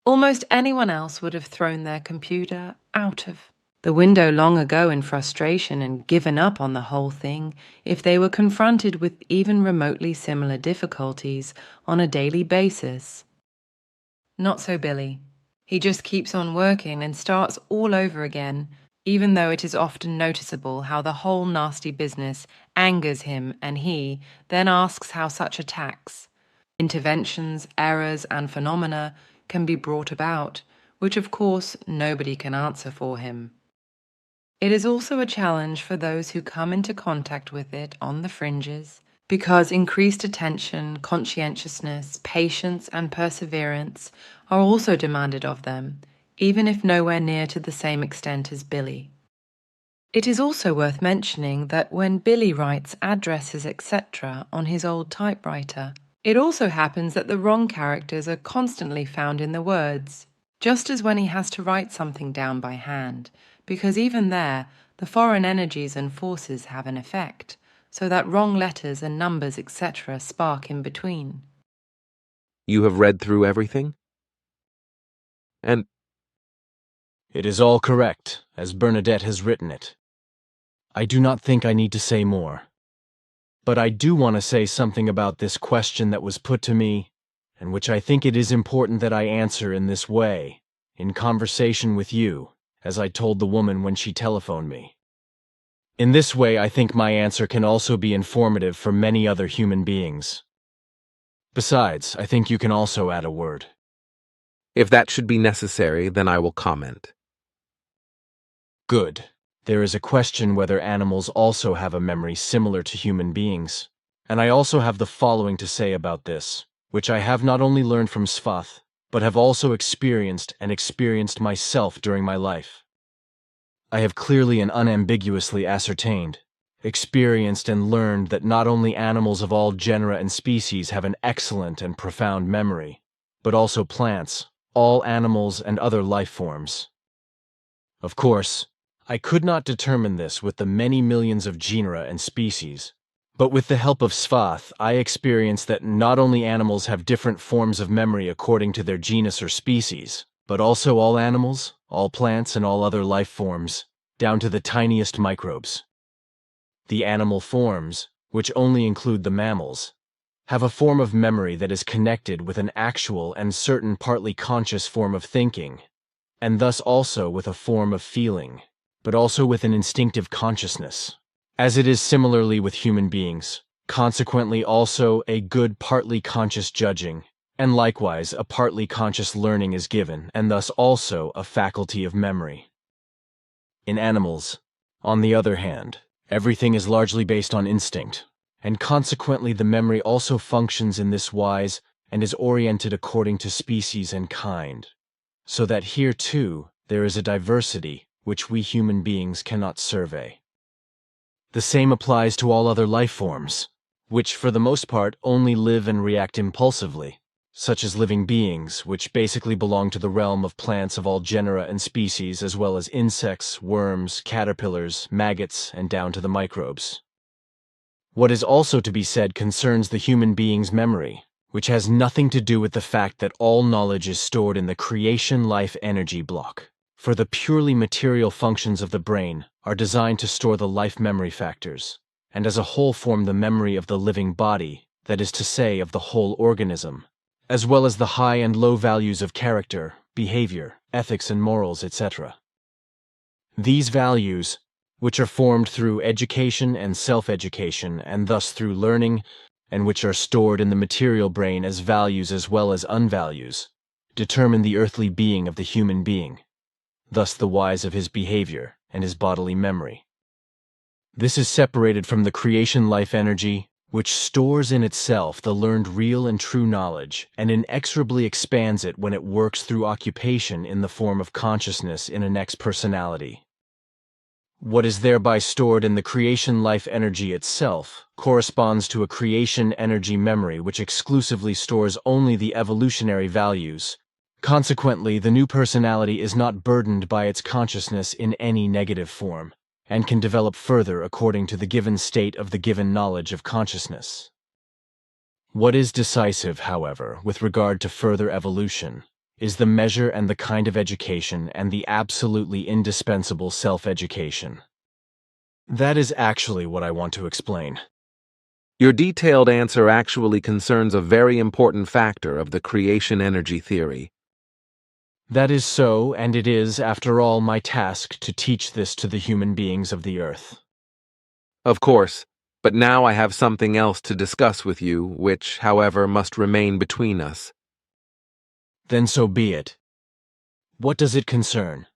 Almost anyone else would have thrown their computer out of the window long ago in frustration and given up on the whole thing if they were confronted with even remotely similar difficulties on a daily basis. Not so Billy. He just keeps on working and starts all over again, even though it is often noticeable how the whole nasty business angers him, and he then asks how such attacks, interventions, errors, and phenomena can be brought about, which of course nobody can answer for him. It is also a challenge for those who come into contact with it on the fringes, because increased attention, conscientiousness, patience, and perseverance are also demanded of them, even if nowhere near to the same extent as Billy. It is also worth mentioning that when Billy writes addresses, etc. on his old typewriter, it also happens that the wrong characters are constantly found in the words, just as when he has to write something down by hand, because even there, the foreign energies and forces have an effect, so that wrong letters and numbers, etc. spark in between. You have read through everything? And It is all correct, as Bernadette has written it. I do not think I need to say more. But I do want to say something about this question that was put to me, and which I think it is important that I answer in this way, in conversation with you, as I told the woman when she telephoned me. In this way, I think my answer can also be informative for many other human beings. Besides, I think you can also add a word. if that should be necessary, then I will comment. Good. There is a question whether animals also have a memory similar to human beings. And I also have the following to say about this, which I have not only learned from Svath, but have also experienced myself during my life. I have clearly and unambiguously ascertained, experienced and learned that not only animals of all genera and species have an excellent and profound memory, but also plants, all animals and other life forms. Of course, I could not determine this with the many millions of genera and species, but with the help of Svath, I experienced that not only animals have different forms of memory according to their genus or species, but also all animals, all plants, and all other life forms, down to the tiniest microbes. The animal forms, which only include the mammals, have a form of memory that is connected with an actual and certain partly conscious form of thinking, and thus also with a form of feeling, but also with an instinctive consciousness, as it is similarly with human beings, consequently also a good partly conscious judging, and likewise a partly conscious learning is given, and thus also a faculty of memory. In animals, on the other hand, everything is largely based on instinct, and consequently the memory also functions in this wise and is oriented according to species and kind, so that here too there is a diversity which we human beings cannot survey. The same applies to all other life forms, which for the most part only live and react impulsively, such as living beings, which basically belong to the realm of plants of all genera and species, as well as insects, worms, caterpillars, maggots, and down to the microbes. What is also to be said concerns the human being's memory, which has nothing to do with the fact that all knowledge is stored in the creation life energy block, for the purely material functions of the brain are designed to store the life memory factors, and as a whole form the memory of the living body, that is to say, of the whole organism, as well as the high and low values of character, behavior, ethics and morals, etc. These values, which are formed through education and self-education, and thus through learning, and which are stored in the material brain as values as well as unvalues, determine the earthly being of the human being, thus the wise of his behavior and his bodily memory. This is separated from the creation life energy, which stores in itself the learned real and true knowledge and inexorably expands it when it works through occupation in the form of consciousness in a next personality. What is thereby stored in the creation life energy itself corresponds to a creation energy memory which exclusively stores only the evolutionary values. Consequently, the new personality is not burdened by its consciousness in any negative form, and can develop further according to the given state of the given knowledge of consciousness. What is decisive, however, with regard to further evolution, is the measure and the kind of education and the absolutely indispensable self-education. That is actually what I want to explain. Your detailed answer actually concerns a very important factor of the creation energy theory. That is so, and it is, after all, my task to teach this to the human beings of the earth. Of course, but now I have something else to discuss with you, which, however, must remain between us. Then so be it. What does it concern?